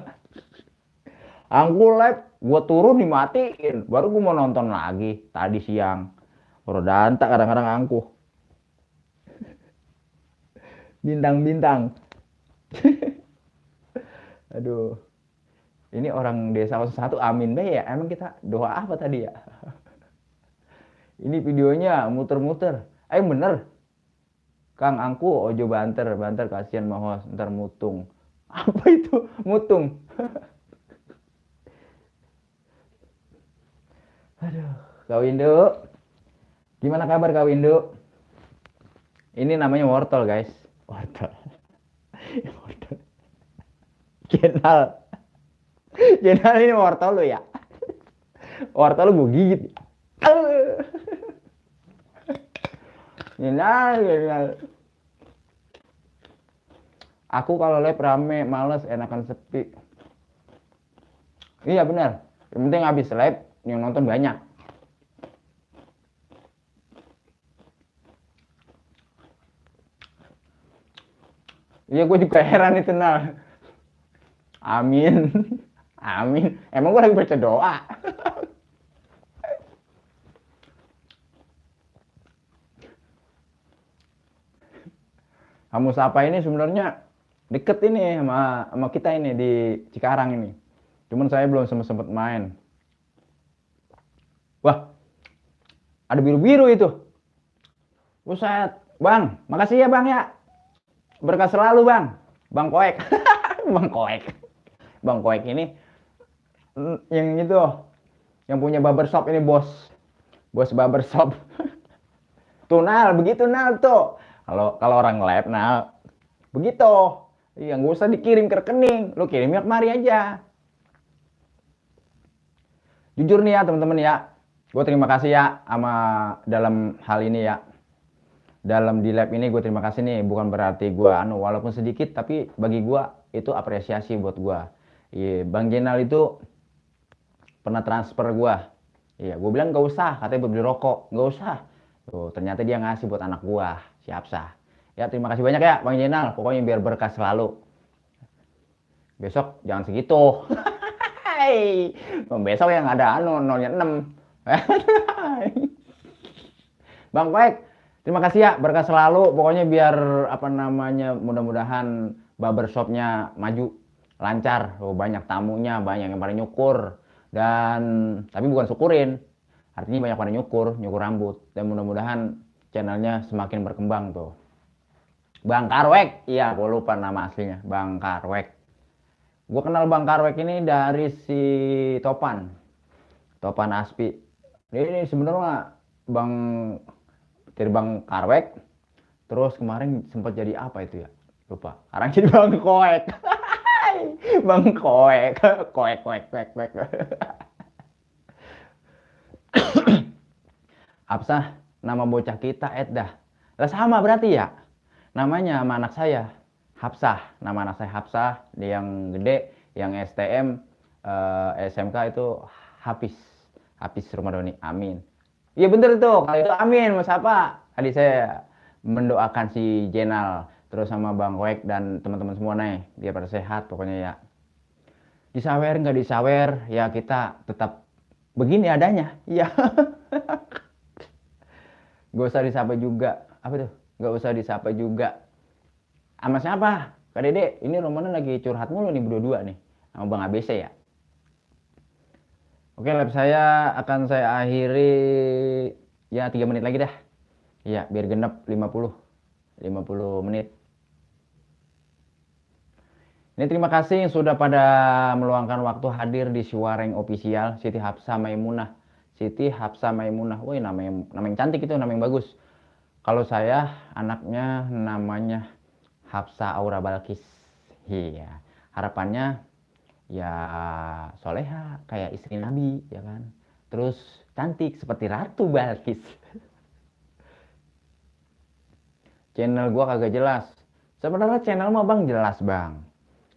Angku live, gua turun dimatiin. Baru gua mau nonton lagi tadi siang. Rodanta kadang-kadang Angku. Bintang-bintang. Aduh. Ini orang desa 1 amin be ya. Emang kita doa apa tadi ya? Ini videonya muter-muter. Bener. Kang Angku ojo banter kasihan mah ntar mutung. Apa itu mutung? Aduh, Kak Windu. Gimana kabar Kak Windu? Ini namanya wortel guys. Wortel. Jenal ini wortel lo ya. Wortel lo gue gigit. Jenal. Aku kalau live rame, males, enakan sepi. Iya benar. Yang penting habis live, yang nonton banyak. Iya gue juga heran itu Nal. Amin. Emang gue lagi baca doa. Kamu Sapa ini sebenarnya deket ini sama kita ini di Cikarang ini. Cuman saya belum sempet main. Wah, ada biru-biru itu. Buset, Bang. Makasih ya, Bang ya. Berkah selalu, Bang. Bang Koek. Bang Koek. Bang Koek ini yang itu yang punya barbershop ini, bos. Bos barbershop. Tuh, Nal, begitu Nal tuh. Kalau orang live, Nal, begitu. Iya, nggak usah dikirim ke rekening. Lu kirimnya kemari aja. Jujur nih ya, teman-teman ya. Gue terima kasih ya sama dalam hal ini ya. Dalam di lab ini gue terima kasih nih, bukan berarti gue walaupun sedikit tapi bagi gue itu apresiasi buat gue. Iya, Bang Jenal itu pernah transfer gue. Iya, gue bilang gak usah, katanya buat beli rokok, gak usah. Tuh, ternyata dia ngasih buat anak gue, si Hapsah. Ya, terima kasih banyak ya Bang Jenal, pokoknya biar berkah selalu. Besok jangan segitu. Besok yang ada nolnya 6. Bang Koek, terima kasih ya, berkah selalu. Pokoknya biar apa namanya, mudah-mudahan barbershopnya maju, lancar. Oh, banyak tamunya, banyak yang pada nyukur. Dan tapi bukan syukurin, artinya banyak pada nyukur rambut. Dan mudah-mudahan channelnya semakin berkembang tuh. Bang Karwek, iya, gue lupa nama aslinya, Bang Karwek. Gue kenal Bang Karwek ini dari si Topan Aspi. Ini sebenarnya Bang dari Bang Karwek, terus kemarin sempat jadi apa itu ya, lupa, sekarang jadi Bang Koek. Bang Koek. Koek. Apsah, nama bocah kita dah lah sama berarti ya, namanya sama anak saya Hapsah, nama anak saya Hapsah. Dia yang gede, yang STM SMK itu Hafiz Ramadhani, amin. Iya bener itu, kalau itu amin, Mas apa? Tadi saya mendoakan si Jenal, terus sama Bang Koek dan teman-teman semua nih, biar pada sehat pokoknya ya. Disawer nggak disawer, ya kita tetap begini adanya, iya. Gak usah disapa juga, apa tuh? Gak usah disapa juga. Sama siapa? Kak Dede, ini Romana lagi curhat mulu nih berdua nih, sama Bang ABC ya. Oke, live saya akan saya akhiri ya 3 menit lagi dah. Iya, biar genap 50 menit. Ini terima kasih yang sudah pada meluangkan waktu hadir di Suareng Official, Siti Hapsah Maimunah. Siti Hapsah Maimunah. Woi, namanya cantik itu, namanya bagus. Kalau saya anaknya namanya Hapsah Aura Balkis. Iya, harapannya ya soleha kayak istri Nabi ya kan, terus cantik seperti Ratu Balkis. Channel gua kagak jelas. Sebenarnya channel mah Bang jelas Bang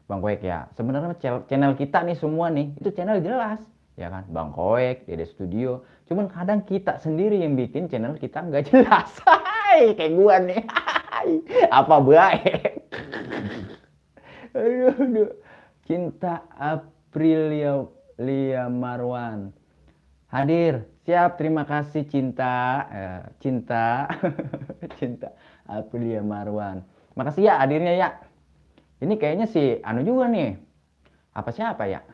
Koek ya. Sebenarnya channel kita nih semua nih itu channel jelas ya kan, Bang Koek, Dede Studio. Cuman kadang kita sendiri yang bikin channel kita nggak jelas. Kayak gua nih. Apa baik. Aduh. Cinta Aprilia Marwan hadir, siap, terima kasih Cinta Cinta Aprilia Marwan, makasih ya hadirnya ya. Ini kayaknya si anu juga nih, apa siapa ya.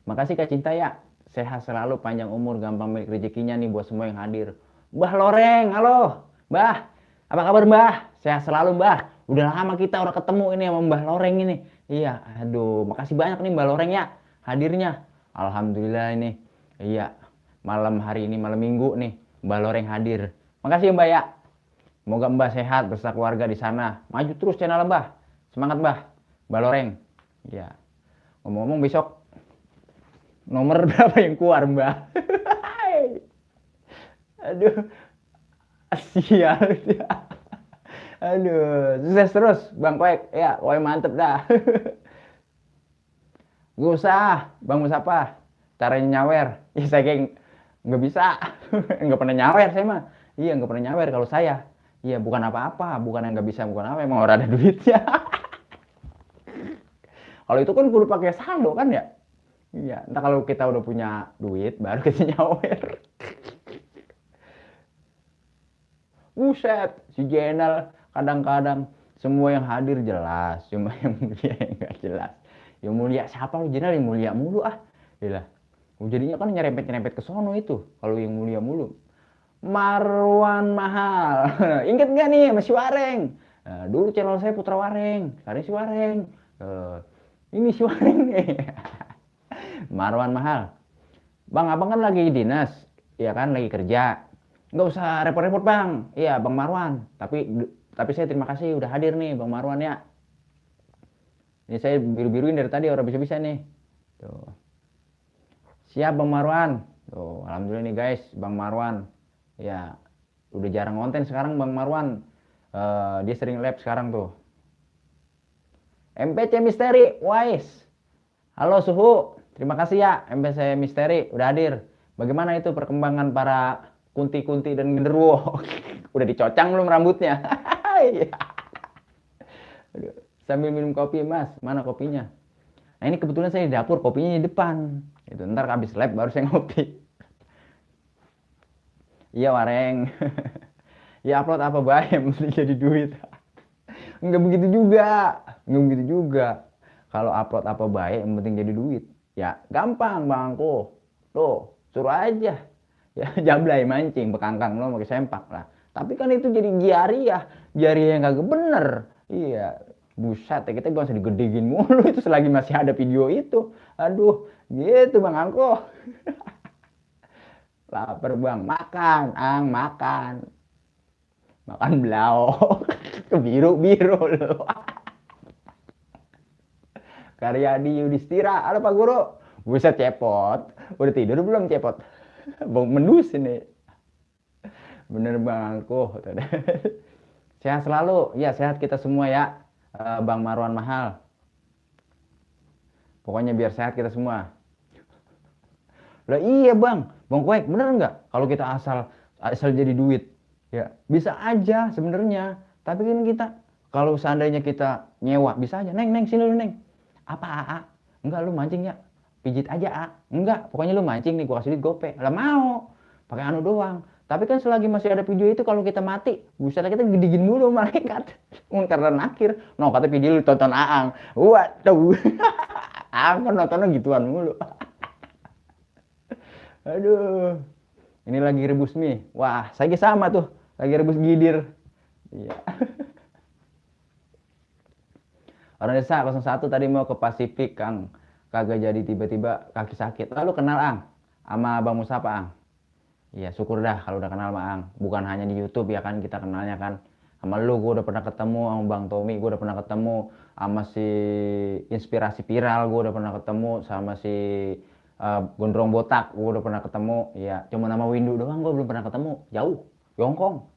Makasih Kak Cinta ya, sehat selalu, panjang umur, gampang milik rezekinya nih buat semua yang hadir. Mbah Loreng, halo Mbah, apa kabar Mbah? Sehat selalu Mbah. Udah lama kita udah ketemu ini sama Mbah Loreng ini. Iya, aduh, makasih banyak nih Mbah Loreng ya hadirnya. Alhamdulillah ini. Iya, malam hari ini, malam minggu nih, Mbah Loreng hadir. Makasih Mbah ya. Semoga Mbah sehat beserta keluarga di sana. Maju terus channel Mbah. Semangat Mbah. Mbah Loreng. Iya. Ngomong-ngomong besok nomor berapa yang keluar Mbah? Aduh. Sial. Aduh, sukses terus Bang Koek. Ya, pokoknya mantep dah. Gak usah, Bang Musapa. Caranya nyawer. Ya saya kayak nggak bisa. Nggak pernah nyawer saya mah. Iya, nggak pernah nyawer kalau saya. Iya, bukan apa-apa. Bukan yang nggak bisa, bukan apa. Emang orang ada duitnya. Kalau itu kan kudu pakai saldo kan ya. Iya, entah kalau kita udah punya duit, baru kita nyawer. Buset, si Jenal Kadang-kadang semua yang hadir jelas, cuma yang mulia yang nggak jelas. Yang mulia siapa lu Jenal, yang mulia mulu ah. Gila. Jadinya kan nyerempet-nyerempet ke sono itu kalau yang mulia mulu. Marwan Mahal. Ingat nggak nih masih Wareng? Nah, dulu channel saya Putra Wareng, sekarang si Wareng. Ini si Wareng nih. Marwan Mahal. Bang, abang kan lagi dinas, ya kan lagi kerja. Nggak usah repot-repot bang. Iya, Bang Marwan. Tapi saya terima kasih udah hadir nih, Bang Marwan ya. Ini saya biru-biruin dari tadi orang bisa-bisa nih. Tuh. Siap Bang Marwan. Tuh, alhamdulillah nih guys, Bang Marwan. Ya, udah jarang konten sekarang Bang Marwan. Dia sering live sekarang tuh. MPC Misteri, Wise. Halo Suhu, terima kasih ya MPC Misteri udah hadir. Bagaimana itu perkembangan para kunti-kunti dan genderuwo? Udah dicocang belum rambutnya? Sambil minum kopi mas, mana kopinya? Nah ini kebetulan saya di dapur, kopinya di depan. Itu ntar habis live baru saya ngopi. Iya Wareng. Ya upload apa baik yang mesti jadi duit. Enggak begitu juga. Enggak begitu juga. Kalau upload apa baik yang penting jadi duit. Ya gampang bangku. Tuh, suruh aja. Ya jablay mancing, bekangkang lo pakai sempak lah. Tapi kan itu jadi jariah. Jariah yang kagak bener. Iya. Buset, ya kita gak usah digedegin mulu itu selagi masih ada video itu. Aduh, gitu Bang Angko. Lapar bang, makan, makan. Makan belau. Kebiru-biru loh. Karyadi Yudhistira, ada Pak Guru? Buset cepot. Udah tidur belum cepot? Bau mendus ini. Bener bang Angko. Sehat selalu. Ya sehat kita semua ya. Bang Marwan Mahal. Pokoknya biar sehat kita semua. Lah iya bang, Bang Koek bener nggak? Kalau kita asal jadi duit, ya bisa aja sebenarnya. Tapi kan kita kalau seandainya kita nyewa bisa aja. Neng sini lu neng. Apa AA? Enggak lu mancing ya? Pijit aja A. Enggak, pokoknya lu mancing nih gua kasih duit gope. Lah mau. Pakai anu doang. Tapi kan selagi masih ada video itu kalau kita mati, buset kita gedigin mulu malaikat. Karena nakir. No kata video lu tonton Aang. Waduh. Aang kan nontonnya gituan mulu. Aduh. Ini lagi rebus mie. Wah, saya sama tuh. Lagi rebus gidir. Iya. Orang desa 01 tadi mau ke Pasifik, Kang. Kagak jadi tiba-tiba kaki sakit. Lalu kenal, Ang. Sama Bang Musapa, Ang. Iya, syukur dah kalau udah kenal sama Ang. Bukan hanya di YouTube ya kan, kita kenalnya kan. Sama lu, gue udah pernah ketemu. Sama Bang Tommy, gue udah pernah ketemu. Sama si Inspirasi Viral, gue udah pernah ketemu. Sama si Gondrong Botak, gue udah pernah ketemu. Ya, cuma nama Windu doang gue belum pernah ketemu. Jauh, Yongkong.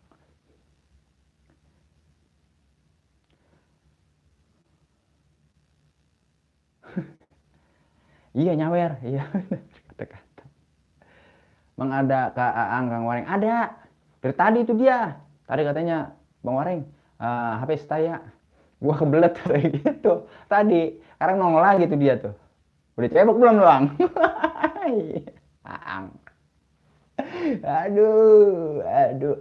Iya nyawer, iya. Kata-kata. Bang ada Kak Aang, Kang Wareng, ada. Dari tadi itu dia. Tadi katanya Bang Wareng, HP saya. Gua kebelet kayak gitu. Tadi, sekarang nongol lagi tuh dia tuh. Udah cebok belum Bang? Aang. Aduh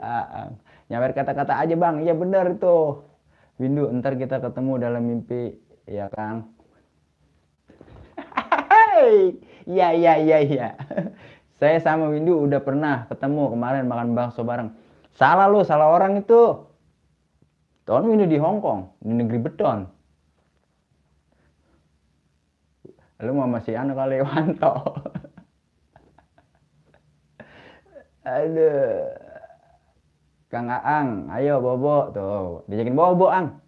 Aang. Nyawer kata-kata aja Bang. Iya bener tuh. Windu, ntar kita ketemu dalam mimpi, ya Kang. Iya. Saya sama Windu udah pernah ketemu kemarin makan bakso bareng. Salah lu, salah orang itu. Tahun Windu di Hong Kong, di negeri beton. Lu mau masih anu kali Wanto. Aduh. Kang Aang, ayo bobo tuh. Diajakin bobo, Ang.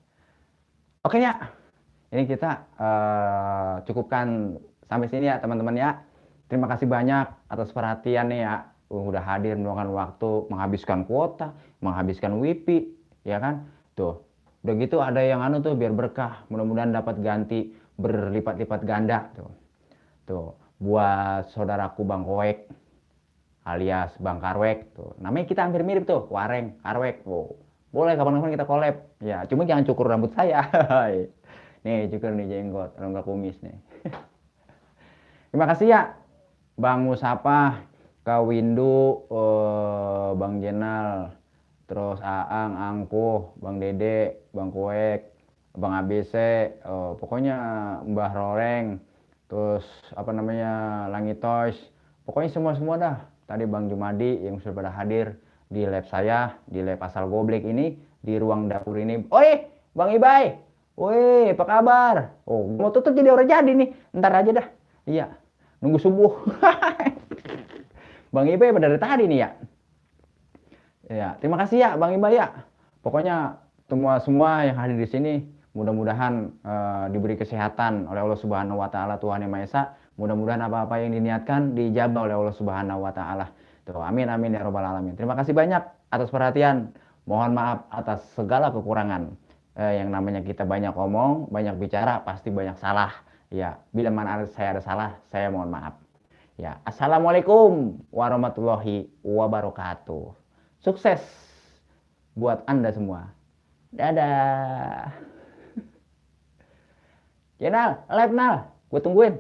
Oke ya. Ini kita cukupkan sampai sini ya teman-teman ya. Terima kasih banyak atas perhatian nih ya. Udah hadir meluangkan waktu, menghabiskan kuota, menghabiskan wifi, ya kan? Tuh. Udah gitu ada yang anu tuh biar berkah. Mudah-mudahan dapat ganti berlipat-lipat ganda tuh. Tuh, buat saudaraku Bang Koek alias Bang Karwek tuh. Namanya kita hampir mirip tuh, Wareng, Karwek. Tuh. Boleh kapan-kapan kita collab. Ya, cuma jangan cukur rambut saya. Nih, cukur nih jenggot, rambut kumis nih. Terima kasih ya Bang Musapa, Kak Windu, Bang Jenal, terus Aang, Angkuh, Bang Dede, Bang Koek, Bang ABC, pokoknya Mbah Roreng, terus apa namanya Langit Toys, pokoknya semua-semua dah. Tadi Bang Jumadi yang sudah pada hadir di lab saya, di lab asal goblek ini, di ruang dapur ini. Oi, Bang Ibai, woi, apa kabar? Oh, mau tutup jadi orang jadi nih, ntar aja dah. Iya, nunggu subuh. Bang Ibai pada dari tadi nih ya. Ya, terima kasih ya Bang Iba ya. Pokoknya semua yang hadir di sini mudah-mudahan diberi kesehatan oleh Allah Subhanahu wa taala Tuhan Yang Maha Esa. Mudah-mudahan apa-apa yang diniatkan dijabah oleh Allah Subhanahu wa taala. Tuh, amin amin ya robbal alamin. Terima kasih banyak atas perhatian. Mohon maaf atas segala kekurangan. Yang namanya kita banyak ngomong, banyak bicara, pasti banyak salah. Ya, bila mana saya ada salah, saya mohon maaf. Ya, assalamualaikum warahmatullahi wabarakatuh. Sukses buat Anda semua. Dadah. Jenal, live nal. Gue tungguin.